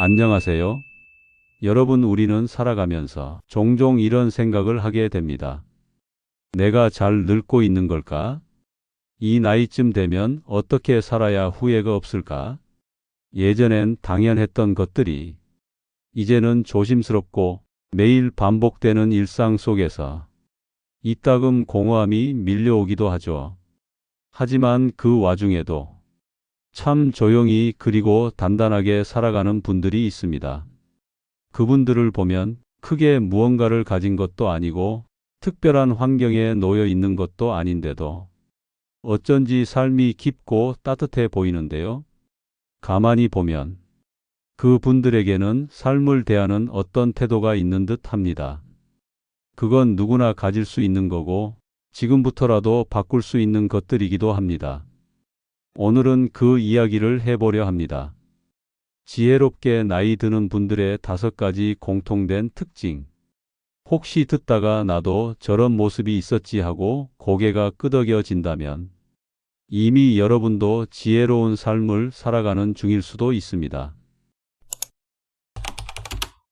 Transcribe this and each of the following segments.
안녕하세요. 여러분, 우리는 살아가면서 종종 이런 생각을 하게 됩니다. 내가 잘 늙고 있는 걸까? 이 나이쯤 되면 어떻게 살아야 후회가 없을까? 예전엔 당연했던 것들이 이제는 조심스럽고 매일 반복되는 일상 속에서 이따금 공허함이 밀려오기도 하죠. 하지만 그 와중에도 참 조용히 그리고 단단하게 살아가는 분들이 있습니다. 그분들을 보면 크게 무언가를 가진 것도 아니고 특별한 환경에 놓여 있는 것도 아닌데도 어쩐지 삶이 깊고 따뜻해 보이는데요. 가만히 보면 그 분들에게는 삶을 대하는 어떤 태도가 있는 듯 합니다. 그건 누구나 가질 수 있는 거고 지금부터라도 바꿀 수 있는 것들이기도 합니다. 오늘은 그 이야기를 해보려 합니다. 지혜롭게 나이 드는 분들의 5가지 공통된 특징. 혹시 듣다가 나도 저런 모습이 있었지 하고 고개가 끄덕여진다면 이미 여러분도 지혜로운 삶을 살아가는 중일 수도 있습니다.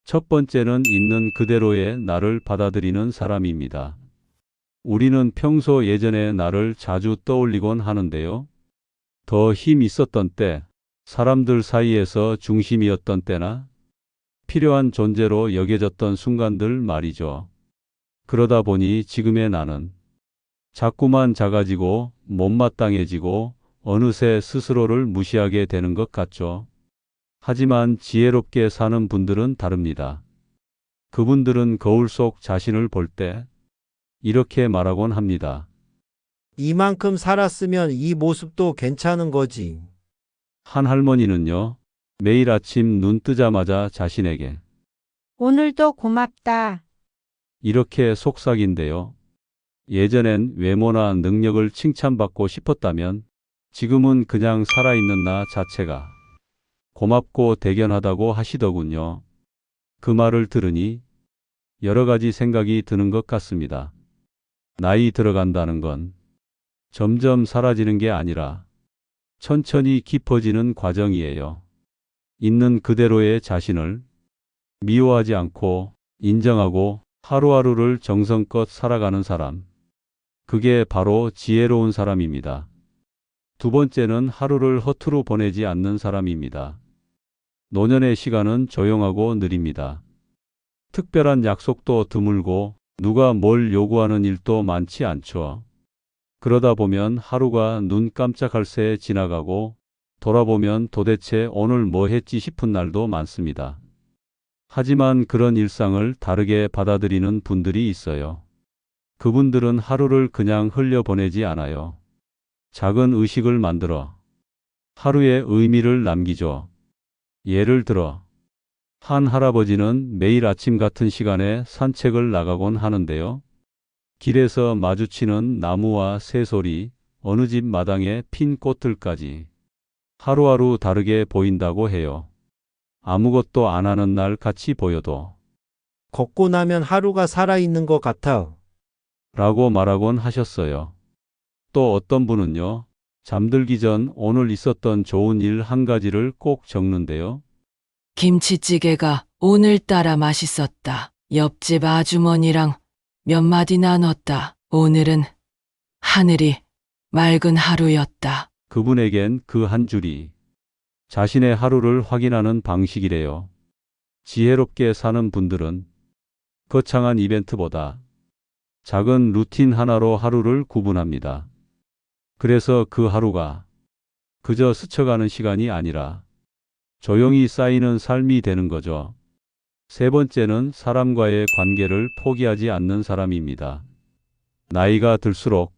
첫 번째는 있는 그대로의 나를 받아들이는 사람입니다. 우리는 평소 예전의 나를 자주 떠올리곤 하는데요. 더 힘 있었던 때, 사람들 사이에서 중심이었던 때나 필요한 존재로 여겨졌던 순간들 말이죠. 그러다 보니 지금의 나는 자꾸만 작아지고 못마땅해지고 어느새 스스로를 무시하게 되는 것 같죠. 하지만 지혜롭게 사는 분들은 다릅니다. 그분들은 거울 속 자신을 볼 때 이렇게 말하곤 합니다. 이만큼 살았으면 이 모습도 괜찮은 거지. 한 할머니는요, 매일 아침 눈 뜨자마자 자신에게 오늘도 고맙다. 이렇게 속삭인데요. 예전엔 외모나 능력을 칭찬받고 싶었다면 지금은 그냥 살아있는 나 자체가 고맙고 대견하다고 하시더군요. 그 말을 들으니 여러 가지 생각이 드는 것 같습니다. 나이 들어간다는 건 점점 사라지는 게 아니라 천천히 깊어지는 과정이에요. 있는 그대로의 자신을 미워하지 않고 인정하고 하루하루를 정성껏 살아가는 사람. 그게 바로 지혜로운 사람입니다. 두 번째는 하루를 허투루 보내지 않는 사람입니다. 노년의 시간은 조용하고 느립니다. 특별한 약속도 드물고 누가 뭘 요구하는 일도 많지 않죠. 그러다 보면 하루가 눈 깜짝할 새에 지나가고 돌아보면 도대체 오늘 뭐 했지 싶은 날도 많습니다. 하지만 그런 일상을 다르게 받아들이는 분들이 있어요. 그분들은 하루를 그냥 흘려보내지 않아요. 작은 의식을 만들어 하루의 의미를 남기죠. 예를 들어 한 할아버지는 매일 아침 같은 시간에 산책을 나가곤 하는데요. 길에서 마주치는 나무와 새소리, 어느 집 마당에 핀 꽃들까지 하루하루 다르게 보인다고 해요. 아무것도 안 하는 날 같이 보여도 걷고 나면 하루가 살아있는 것 같아. 라고 말하곤 하셨어요. 또 어떤 분은요, 잠들기 전 오늘 있었던 좋은 일 한 가지를 꼭 적는데요. 김치찌개가 오늘따라 맛있었다. 옆집 아주머니랑 몇 마디 나눴다. 오늘은 하늘이 맑은 하루였다. 그분에겐 그 한 줄이 자신의 하루를 확인하는 방식이래요. 지혜롭게 사는 분들은 거창한 이벤트보다 작은 루틴 하나로 하루를 구분합니다. 그래서 그 하루가 그저 스쳐가는 시간이 아니라 조용히 쌓이는 삶이 되는 거죠. 세 번째는 사람과의 관계를 포기하지 않는 사람입니다. 나이가 들수록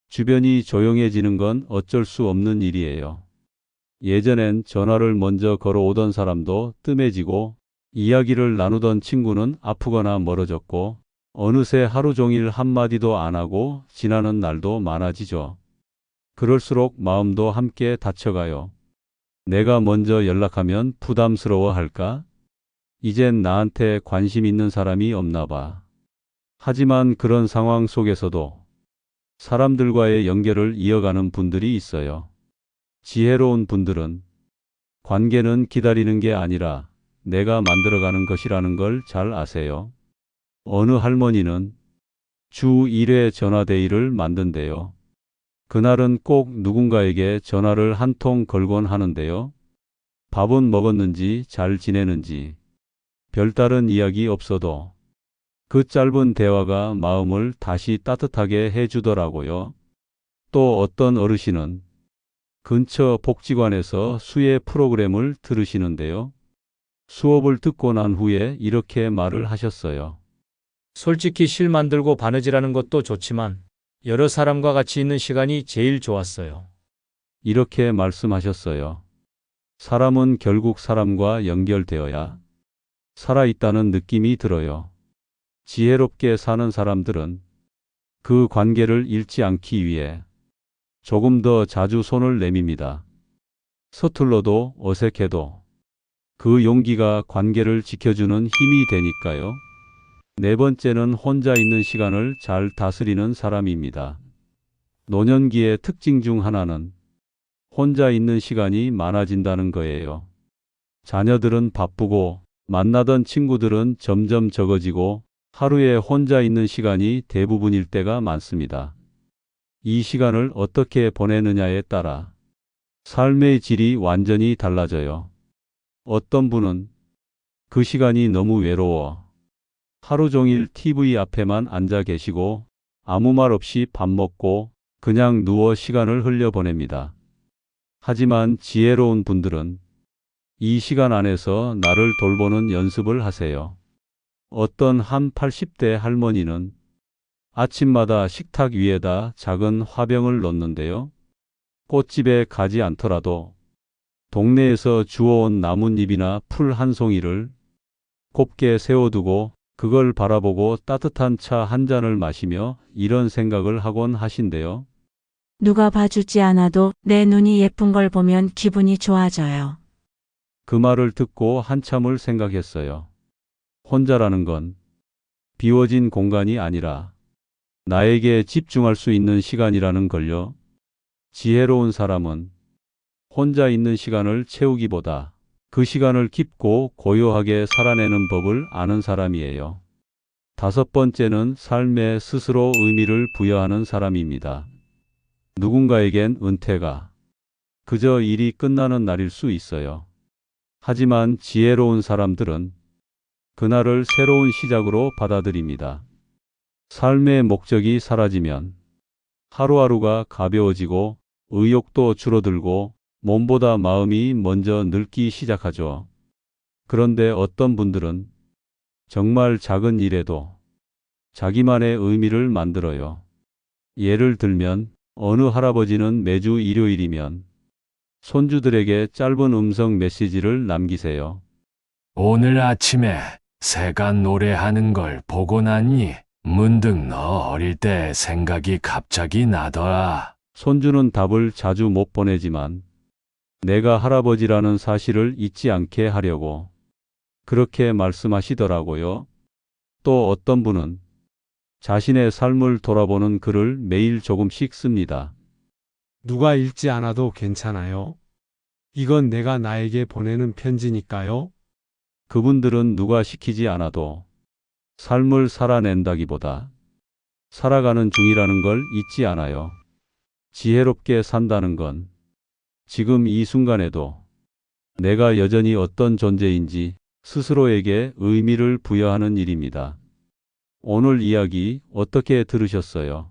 주변이 조용해지는 건 어쩔 수 없는 일이에요. 예전엔 전화를 먼저 걸어오던 사람도 뜸해지고 이야기를 나누던 친구는 아프거나 멀어졌고 어느새 하루 종일 한마디도 안 하고 지나는 날도 많아지죠. 그럴수록 마음도 함께 다쳐가요. 내가 먼저 연락하면 부담스러워 할까? 이젠 나한테 관심 있는 사람이 없나 봐. 하지만 그런 상황 속에서도 사람들과의 연결을 이어가는 분들이 있어요. 지혜로운 분들은 관계는 기다리는 게 아니라 내가 만들어가는 것이라는 걸 잘 아세요. 어느 할머니는 주 1회 전화데이를 만든대요. 그날은 꼭 누군가에게 전화를 한 통 걸곤 하는데요. 밥은 먹었는지 잘 지내는지 별다른 이야기 없어도 그 짧은 대화가 마음을 다시 따뜻하게 해주더라고요. 또 어떤 어르신은 근처 복지관에서 수혜 프로그램을 들으시는데요. 수업을 듣고 난 후에 이렇게 말을 하셨어요. 솔직히 실 만들고 바느질하는 것도 좋지만 여러 사람과 같이 있는 시간이 제일 좋았어요. 이렇게 말씀하셨어요. 사람은 결국 사람과 연결되어야 살아있다는 느낌이 들어요. 지혜롭게 사는 사람들은 그 관계를 잃지 않기 위해 조금 더 자주 손을 내밉니다. 서툴러도 어색해도 그 용기가 관계를 지켜주는 힘이 되니까요. 네 번째는 혼자 있는 시간을 잘 다스리는 사람입니다. 노년기의 특징 중 하나는 혼자 있는 시간이 많아진다는 거예요. 자녀들은 바쁘고 만나던 친구들은 점점 적어지고 하루에 혼자 있는 시간이 대부분일 때가 많습니다. 이 시간을 어떻게 보내느냐에 따라 삶의 질이 완전히 달라져요. 어떤 분은 그 시간이 너무 외로워 하루 종일 TV 앞에만 앉아 계시고 아무 말 없이 밥 먹고 그냥 누워 시간을 흘려보냅니다. 하지만 지혜로운 분들은 이 시간 안에서 나를 돌보는 연습을 하세요. 어떤 한 80대 할머니는 아침마다 식탁 위에다 작은 화병을 놓는데요. 꽃집에 가지 않더라도 동네에서 주워온 나뭇잎이나 풀 한 송이를 곱게 세워두고 그걸 바라보고 따뜻한 차 한 잔을 마시며 이런 생각을 하곤 하신대요. 누가 봐주지 않아도 내 눈이 예쁜 걸 보면 기분이 좋아져요. 그 말을 듣고 한참을 생각했어요. 혼자라는 건 비워진 공간이 아니라 나에게 집중할 수 있는 시간이라는 걸요. 지혜로운 사람은 혼자 있는 시간을 채우기보다 그 시간을 깊고 고요하게 살아내는 법을 아는 사람이에요. 다섯 번째는 삶에 스스로 의미를 부여하는 사람입니다. 누군가에겐 은퇴가 그저 일이 끝나는 날일 수 있어요. 하지만 지혜로운 사람들은 그날을 새로운 시작으로 받아들입니다. 삶의 목적이 사라지면 하루하루가 가벼워지고 의욕도 줄어들고 몸보다 마음이 먼저 늙기 시작하죠. 그런데 어떤 분들은 정말 작은 일에도 자기만의 의미를 만들어요. 예를 들면 어느 할아버지는 매주 일요일이면 손주들에게 짧은 음성 메시지를 남기세요. 오늘 아침에 새가 노래하는 걸 보고 나니 문득 너 어릴 때 생각이 갑자기 나더라. 손주는 답을 자주 못 보내지만 내가 할아버지라는 사실을 잊지 않게 하려고 그렇게 말씀하시더라고요. 또 어떤 분은 자신의 삶을 돌아보는 글을 매일 조금씩 씁니다. 누가 읽지 않아도 괜찮아요. 이건 내가 나에게 보내는 편지니까요. 그분들은 누가 시키지 않아도 삶을 살아낸다기보다 살아가는 중이라는 걸 잊지 않아요. 지혜롭게 산다는 건 지금 이 순간에도 내가 여전히 어떤 존재인지 스스로에게 의미를 부여하는 일입니다. 오늘 이야기 어떻게 들으셨어요?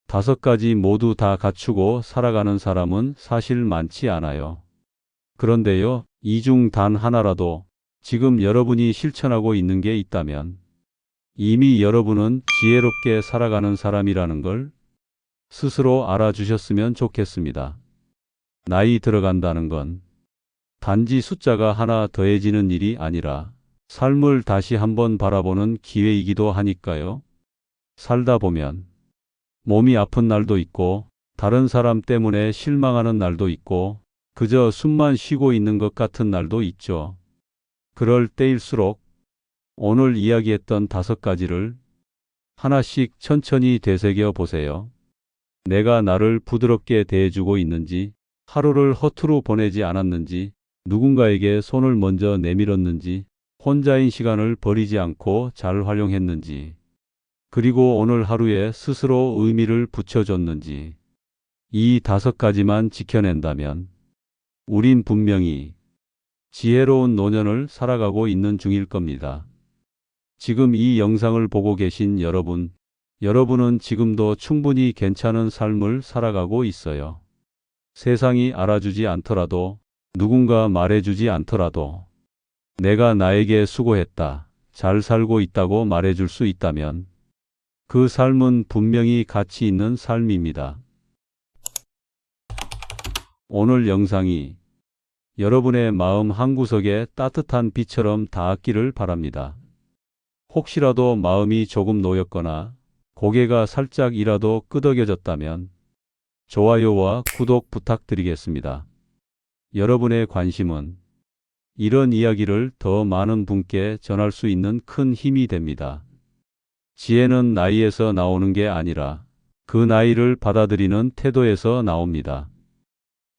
5가지 모두 다 갖추고 살아가는 사람은 사실 많지 않아요. 그런데요, 이 중 단 하나라도 지금 여러분이 실천하고 있는 게 있다면 이미 여러분은 지혜롭게 살아가는 사람이라는 걸 스스로 알아주셨으면 좋겠습니다. 나이 들어간다는 건 단지 숫자가 하나 더해지는 일이 아니라 삶을 다시 한번 바라보는 기회이기도 하니까요. 살다 보면 몸이 아픈 날도 있고 다른 사람 때문에 실망하는 날도 있고 그저 숨만 쉬고 있는 것 같은 날도 있죠. 그럴 때일수록 오늘 이야기했던 5가지를 하나씩 천천히 되새겨 보세요. 내가 나를 부드럽게 대해주고 있는지, 하루를 허투루 보내지 않았는지, 누군가에게 손을 먼저 내밀었는지, 혼자인 시간을 버리지 않고 잘 활용했는지, 그리고 오늘 하루에 스스로 의미를 붙여줬는지, 이 5가지만 지켜낸다면 우린 분명히 지혜로운 노년을 살아가고 있는 중일 겁니다. 지금 이 영상을 보고 계신 여러분은 지금도 충분히 괜찮은 삶을 살아가고 있어요. 세상이 알아주지 않더라도, 누군가 말해주지 않더라도, 내가 나에게 수고했다, 잘 살고 있다고 말해줄 수 있다면 그 삶은 분명히 가치 있는 삶입니다. 오늘 영상이 여러분의 마음 한구석에 따뜻한 빛처럼 닿았기를 바랍니다. 혹시라도 마음이 조금 놓였거나 고개가 살짝이라도 끄덕여졌다면 좋아요와 구독 부탁드리겠습니다. 여러분의 관심은 이런 이야기를 더 많은 분께 전할 수 있는 큰 힘이 됩니다. 지혜는 나이에서 나오는 게 아니라 그 나이를 받아들이는 태도에서 나옵니다.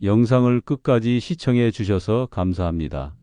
영상을 끝까지 시청해 주셔서 감사합니다.